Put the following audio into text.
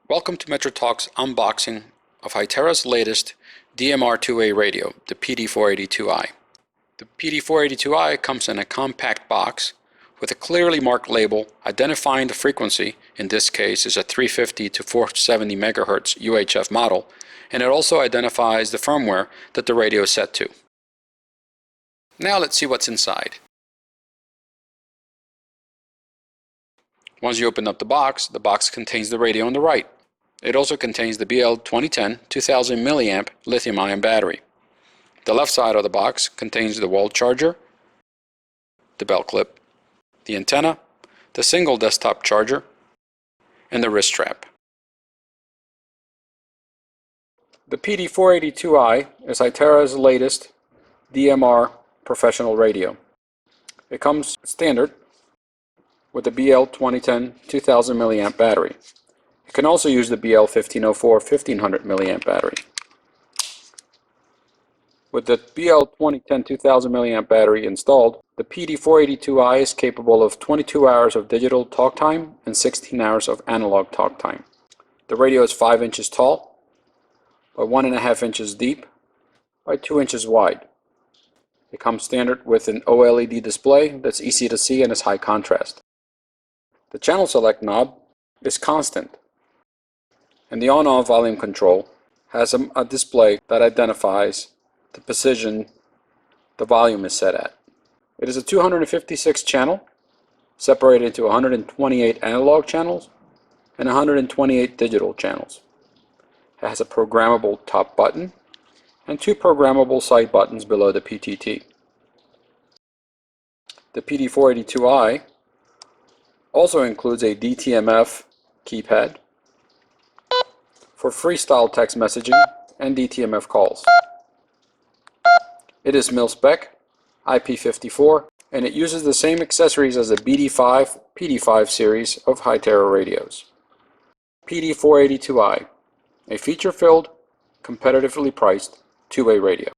Welcome to Metro Talk's unboxing of Hytera's latest DMR2A radio, the PD482i. The PD482i comes in a compact box with a clearly marked label identifying the frequency. In this case is a 350 to 470 MHz UHF model, and it also identifies the firmware that the radio is set to. Now let's see what's inside. Once you open up the box contains the radio on the right. It also contains the BL2010 2000 mAh lithium-ion battery. The left side of the box contains the wall charger, the belt clip, the antenna, the single desktop charger, and the wrist strap. The PD482i is Hytera's latest DMR professional radio. It comes standard with the BL2010 2000 mAh battery. You can also use the BL1504 1500 mAh battery. With the BL2010 2000 mAh battery installed, the PD482i is capable of 22 hours of digital talk time and 16 hours of analog talk time. The radio is 5 inches tall, by 1.5 inches deep, by 2 inches wide. It comes standard with an OLED display that's easy to see and is high contrast. The channel select knob is constant, and the on-off volume control has a display that identifies the position the volume is set at. It is a 256 channel separated into 128 analog channels and 128 digital channels. It has a programmable top button and 2 programmable side buttons below the PTT. The PD482i also includes a DTMF keypad for freestyle text messaging and DTMF calls. It is mil-spec, IP54, and it uses the same accessories as the BD5, PD5 series of Hytera radios. PD482i, a feature-filled, competitively priced two-way radio.